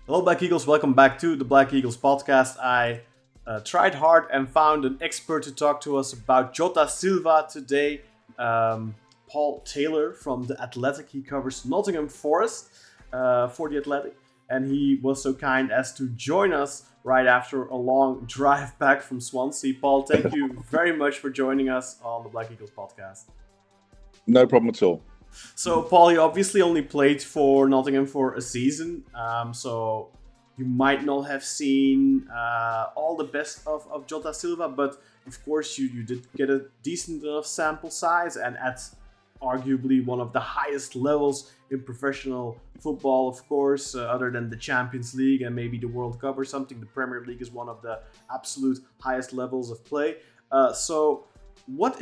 Hello, Black Eagles. Welcome back to the Black Eagles podcast. I tried hard and found an expert to talk to us about Jota Silva today. Paul Taylor from The Athletic. He covers Nottingham Forest for The Athletic. And he was so kind as to join us right after a long drive back from Swansea. Paul, thank you very much for joining us on the Black Eagles podcast. No problem at all. So, Paul, you obviously only played for Nottingham for a season, so you might not have seen all the best of Jota Silva, but of course you did get a decent enough sample size, and at arguably one of the highest levels in professional football, of course, other than the Champions League and maybe the World Cup or something. The Premier League is one of the absolute highest levels of play. So what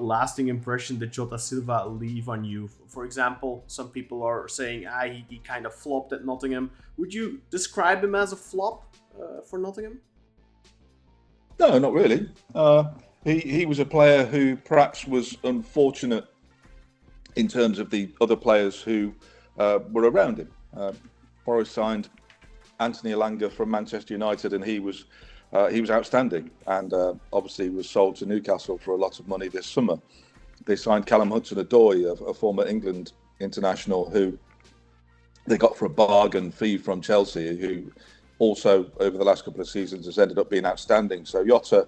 lasting impression did Jota Silva leave on you? For example, some people are saying he kind of flopped at Nottingham. Would you describe him as a flop for Nottingham? No, not really. He was a player who perhaps was unfortunate in terms of the other players who were around him. Forest signed Anthony Elanga from Manchester United, and he was outstanding, and obviously was sold to Newcastle for a lot of money this summer. They signed Callum Hudson-Odoi, a former England international, who they got for a bargain fee from Chelsea, who also over the last couple of seasons has ended up being outstanding. So Jota,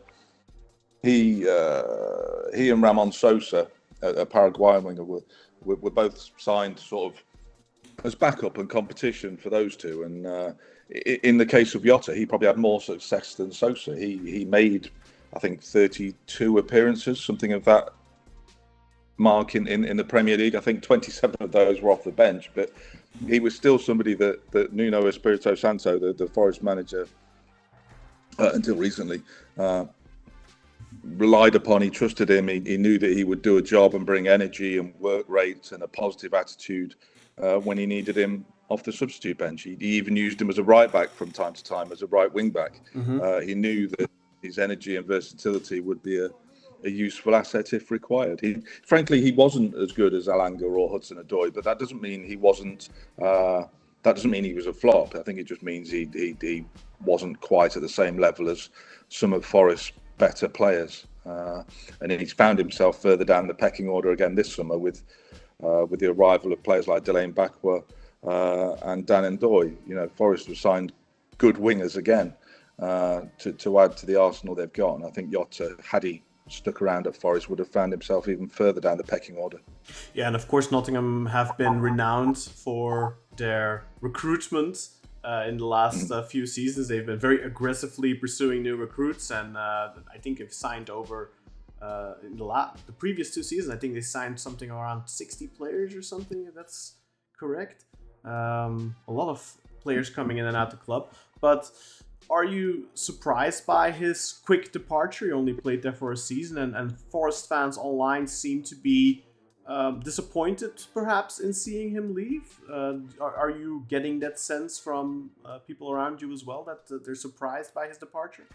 he and Ramon Sosa, a Paraguayan winger, were both signed sort of as backup and competition for those two. And in the case of Jota, he probably had more success than Sosa. He made, I think, 32 appearances, something of that mark in the Premier League. I think 27 of those were off the bench, but he was still somebody that Nuno Espirito Santo, the Forest manager, until recently, relied upon. He trusted him. He knew that he would do a job and bring energy and work rate and a positive attitude when he needed him off the substitute bench. He even used him as a right back from time to time, as a right wing back. He knew that his energy and versatility would be a useful asset if required. Frankly, he wasn't as good as Elanga or Hudson-Odoi, but that doesn't mean he wasn't. That doesn't mean he was a flop. I think it just means he wasn't quite at the same level as some of Forest's better players, and he's found himself further down the pecking order again this summer with the arrival of players like Delane Bakwa and Dan Ndoye. You know, Forest have signed good wingers again to add to the arsenal they've got, and I think Jota, had he stuck around at Forest, would have found himself even further down the pecking order. Yeah, and of course Nottingham have been renowned for their recruitment. In the last few seasons, they've been very aggressively pursuing new recruits, and I think they've signed over in the previous 2 seasons. I think they signed something around 60 players or something, if that's correct. A lot of players coming in and out the club. But are you surprised by his quick departure? He only played there for a season, and Forest fans online seem to be disappointed perhaps in seeing him leave. Are you getting that sense from people around you as well, that they're surprised by his departure?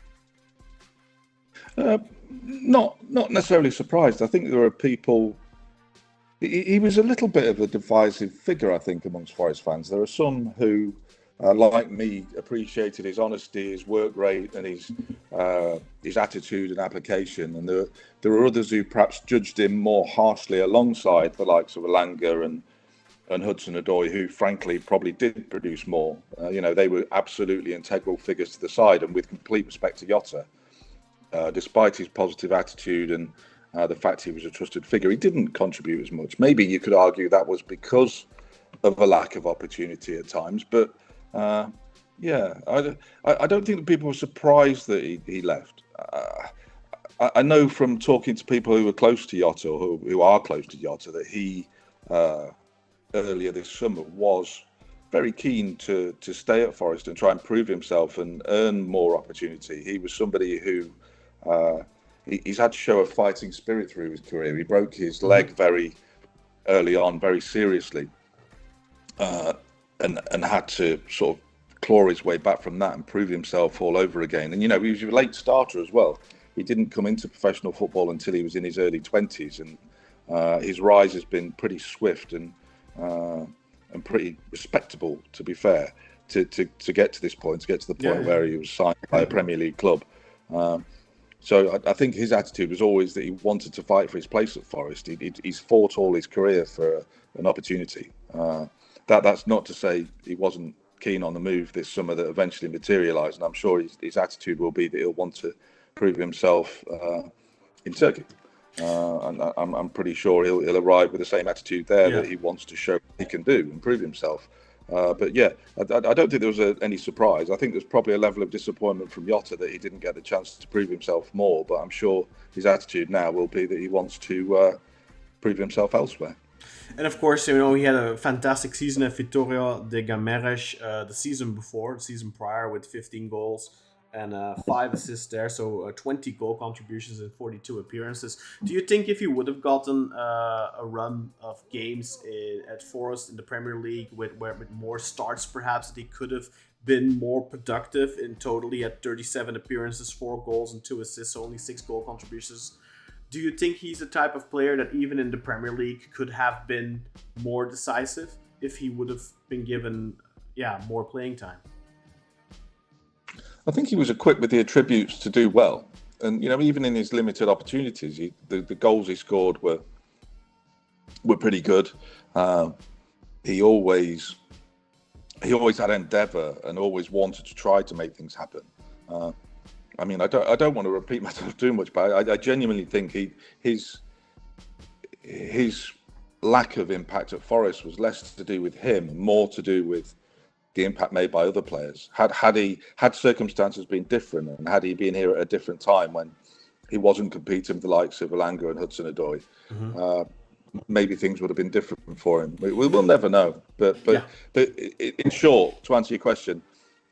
Not necessarily surprised. I think there are people. He was a little bit of a divisive figure, I think, amongst Forest fans. There are some who, like me, appreciated his honesty, his work rate, and his attitude and application. And there were others who perhaps judged him more harshly, alongside the likes of Elanga and Hudson-Odoi, who frankly probably did produce more. They were absolutely integral figures to the side. And with complete respect to Jota, despite his positive attitude and the fact he was a trusted figure, he didn't contribute as much. Maybe you could argue that was because of a lack of opportunity at times, but I don't think that people were surprised that he left. I know from talking to people who were close to Jota, or who are close to Jota, that he earlier this summer was very keen to stay at Forest and try and prove himself and earn more opportunity. He was somebody who he's had to show a fighting spirit through his career. He broke his leg very early on, very seriously, and had to sort of claw his way back from that and prove himself all over again. And he was a late starter as well. He didn't come into professional football until he was in his early 20s, and his rise has been pretty swift and pretty respectable, to be fair. to get to this point, to get to the point Yeah. where he was signed by a Premier League club. So I think his attitude was always that he wanted to fight for his place at Forest. He's fought all his career for an opportunity. That's not to say he wasn't keen on the move this summer that eventually materialised, and I'm sure his attitude will be that he'll want to prove himself in Turkey. And I'm pretty sure he'll arrive with the same attitude there, that he wants to show what he can do and prove himself. But yeah, I don't think there was any surprise. I think there's probably a level of disappointment from Jota that he didn't get the chance to prove himself more. But I'm sure his attitude now will be that he wants to prove himself elsewhere. And of course, he had a fantastic season at Vitória de Guimarães the season prior, with 15 goals and 5 assists there, so 20 goal contributions in 42 appearances. Do you think if he would have gotten a run of games at Forest in the Premier League with more starts, perhaps, that he could have been more productive in totally at 37 appearances, 4 goals and 2 assists, only 6 goal contributions? Do you think he's the type of player that even in the Premier League could have been more decisive if he would have been given more playing time? I think he was equipped with the attributes to do well, and even in his limited opportunities, the goals he scored were pretty good. He always had endeavour and always wanted to try to make things happen. I don't want to repeat myself too much, but I genuinely think his lack of impact at Forest was less to do with him and more to do with the impact made by other players. Had circumstances been different, and had he been here at a different time when he wasn't competing with the likes of Elanga and Hudson-Odoi, maybe things would have been different for him. We'll never know. But in short, to answer your question,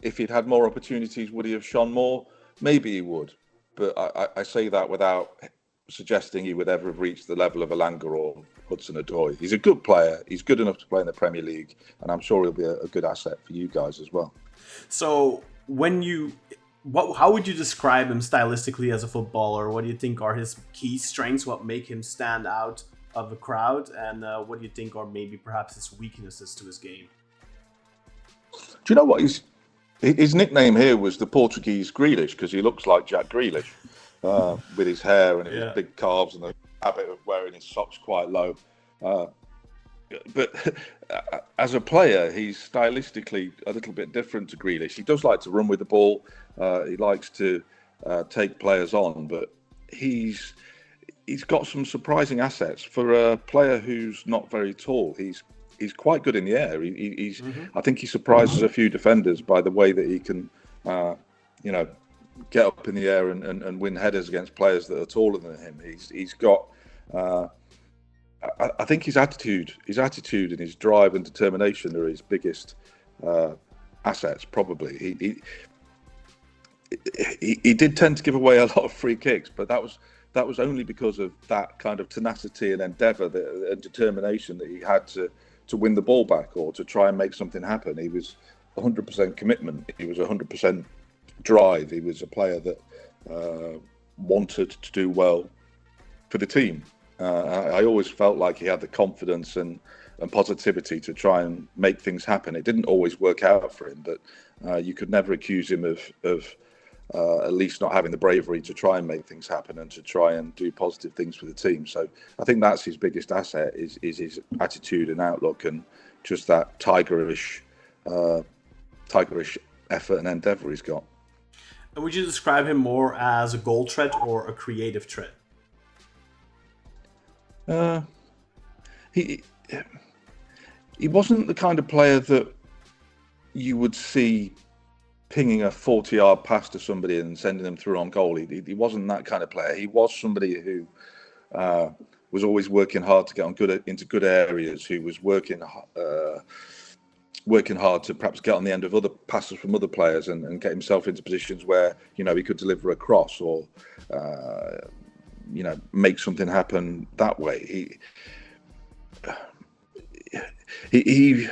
if he'd had more opportunities, would he have shone more? Maybe he would. But I say that without suggesting he would ever have reached the level of Elanga or Hudson-Odoi. He's a good player. He's good enough to play in the Premier League, and I'm sure he'll be a good asset for you guys as well. So, how would you describe him stylistically as a footballer? What do you think are his key strengths? What make him stand out of the crowd? And what do you think are maybe perhaps his weaknesses to his game? Do you know what his nickname here was the Portuguese Grealish, because he looks like Jack Grealish with his hair and his big calves and the habit of wearing his socks quite low. But as a player, he's stylistically a little bit different to Grealish. He does like to run with the ball. He likes to take players on, but he's got some surprising assets for a player who's not very tall. He's quite good in the air. I think he surprises a few defenders by the way that he can, get up in the air and win headers against players that are taller than him. He's got. I think his attitude and his drive and determination are his biggest assets. Probably he did tend to give away a lot of free kicks, but that was only because of that kind of tenacity and endeavour and determination that he had to win the ball back or to try and make something happen. He was 100% commitment. He was 100% drive. He was a player that wanted to do well for the team. I always felt like he had the confidence and positivity to try and make things happen. It didn't always work out for him, but you could never accuse him of at least not having the bravery to try and make things happen and to try and do positive things for the team. So I think that's his biggest asset is his attitude and outlook, and just that tigerish effort and endeavour he's got. And would you describe him more as a goal threat or a creative threat? He wasn't the kind of player that you would see pinging a 40-yard pass to somebody and sending them through on goal. He wasn't that kind of player. He was somebody who was always working hard to get into good areas, who was working hard to perhaps get on the end of other passes from other players and get himself into positions where he could deliver a cross or make something happen that way. He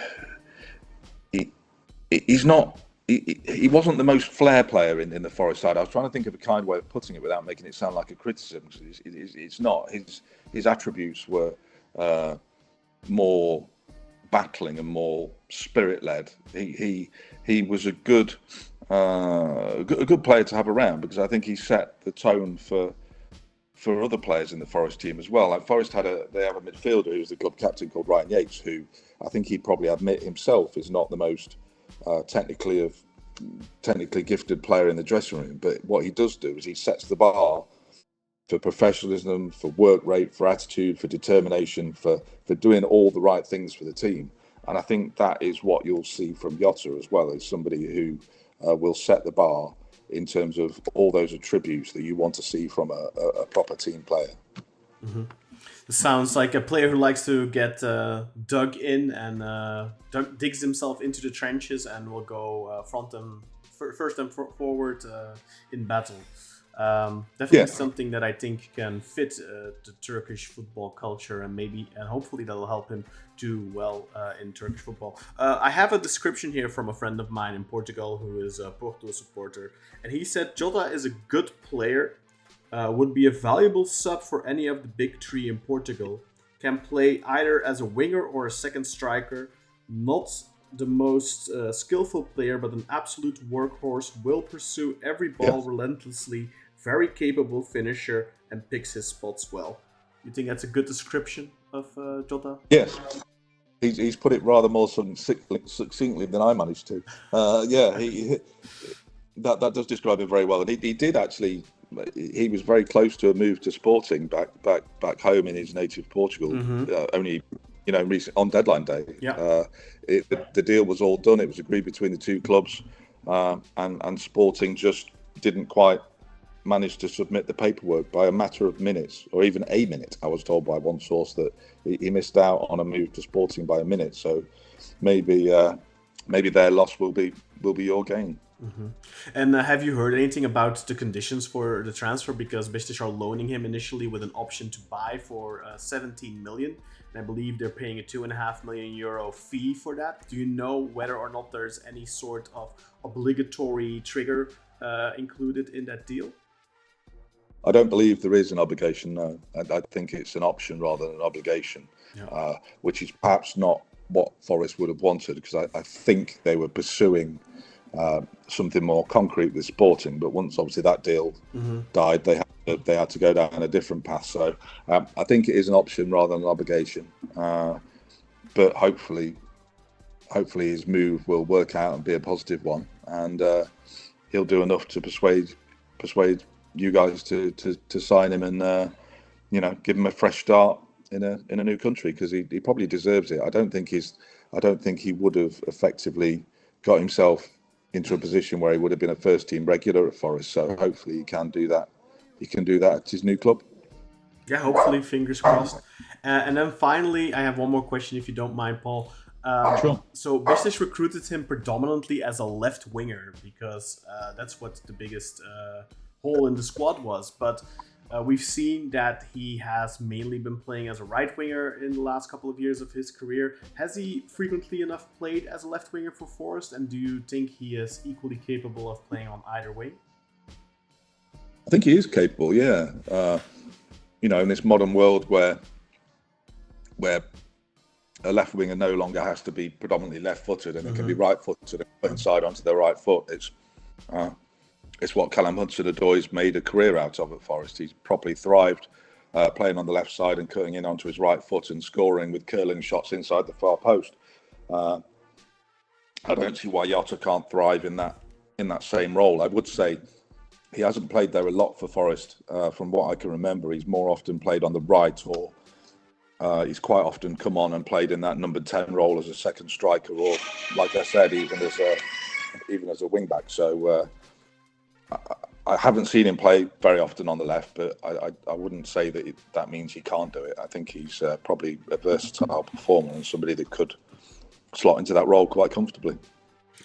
wasn't the most flair player in the Forest side. I was trying to think of a kind way of putting it without making it sound like a criticism. It's not. His attributes were more battling and more spirit-led. He was a good player to have around, because I think he set the tone for other players in the Forest team as well. Like Forest have a midfielder who's the club captain called Ryan Yates, who I think he'd probably admit himself is not the most technically gifted player in the dressing room. But what he does do is he sets the bar for professionalism, for work rate, for attitude, for determination, for doing all the right things for the team. And I think that is what you'll see from Jota as well, as somebody who will set the bar in terms of all those attributes that you want to see from a proper team player. Mm-hmm. It sounds like a player who likes to get dug in and digs himself into the trenches and will go first and forward in battle. Definitely something that I think can fit the Turkish football culture, and hopefully that'll help him do well in Turkish football. I have a description here from a friend of mine in Portugal who is a Porto supporter, and he said Jota is a good player, would be a valuable sub for any of the big three in Portugal, can play either as a winger or a second striker, not the most skillful player, but an absolute workhorse, will pursue every ball relentlessly, very capable finisher, and picks his spots well. You think that's a good description of Jota? Yes. He's put it rather more succinctly than I managed to. That does describe him very well. And he did actually. He was very close to a move to Sporting back home in his native Portugal. Only, recent on deadline day. Yeah. The deal was all done. It was agreed between the two clubs, and Sporting just didn't quite manage to submit the paperwork by a matter of minutes, or even a minute. I was told by one source that he missed out on a move to Sporting by a minute. So maybe their loss will be your gain. Mm-hmm. And have you heard anything about the conditions for the transfer? Because Beşiktaş are loaning him initially with an option to buy for 17 million. And I believe they're paying a €2.5 million fee for that. Do you know whether or not there's any sort of obligatory trigger included in that deal? I don't believe there is an obligation, no. I think it's an option rather than an obligation, which is perhaps not what Forest would have wanted, because I think they were pursuing something more concrete with Sporting, but once obviously that deal died, they had to go down a different path. So I think it is an option rather than an obligation, but hopefully his move will work out and be a positive one, and he'll do enough to persuade you guys to sign him and give him a fresh start in a new country, because he probably deserves it. I don't think he would have effectively got himself into a position where he would have been a first team regular at Forest. So hopefully he can do that. He can do that at his new club. Yeah, hopefully, fingers crossed. And then finally, I have one more question, if you don't mind, Paul. Sure. So Beşiktaş recruited him predominantly as a left winger, because that's what the biggest hole in the squad was. But we've seen that he has mainly been playing as a right winger in the last couple of years of his career. Has he frequently enough played as a left winger for Forest? And do you think he is equally capable of playing on either wing? I think he is capable, yeah. In this modern world where a left winger no longer has to be predominantly left-footed, and it can be right-footed and put inside onto their right foot. It's what Callum Hudson-Odoi's made a career out of at Forest. He's properly thrived playing on the left side and cutting in onto his right foot and scoring with curling shots inside the far post. I don't see why Jota can't thrive in that same role. I would say he hasn't played there a lot for Forest. From what I can remember, he's more often played on the right, or he's quite often come on and played in that number 10 role as a second striker, or, like I said, even as a wing back. So I haven't seen him play very often on the left, but I wouldn't say that means he can't do it. I think he's probably a versatile performer and somebody that could slot into that role quite comfortably.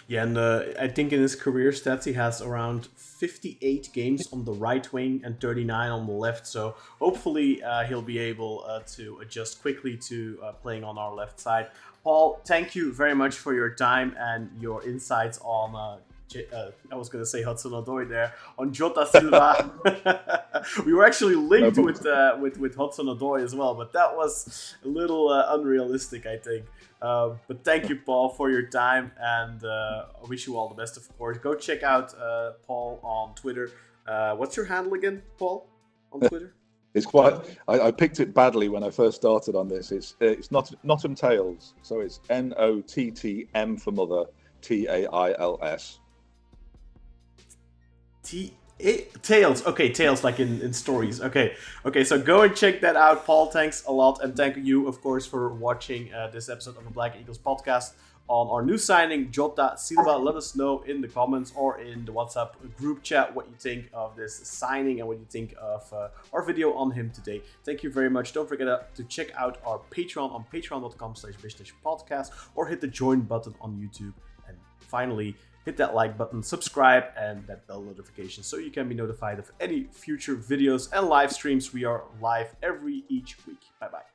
Yeah, and I think in his career stats, he has around 58 games on the right wing and 39 on the left. So hopefully he'll be able to adjust quickly to playing on our left side. Paul, thank you very much for your time and your insights on I was gonna say Hudson-Odoi there, on Jota Silva. We were actually linked with Hudson-Odoi as well, but that was a little unrealistic, I think. But thank you, Paul, for your time, and I wish you all the best, of course. Go check out Paul on Twitter. What's your handle again, Paul, on Twitter? It's quite. I picked it badly when I first started on this. It's Nottingham Tales, so it's NOTTM for mother, TAILS. Tales. Okay, tales like in stories. Okay. So go and check that out, Paul. Thanks a lot, and thank you, of course, for watching this episode of the Black Eagles podcast on our new signing, Jota Silva. Let us know in the comments or in the WhatsApp group chat what you think of this signing and what you think of our video on him today. Thank you very much. Don't forget to check out our Patreon on patreon.com/Beşiktaş or hit the join button on YouTube. And finally, hit that like button, subscribe, and that bell notification so you can be notified of any future videos and live streams. We are live each week. Bye-bye.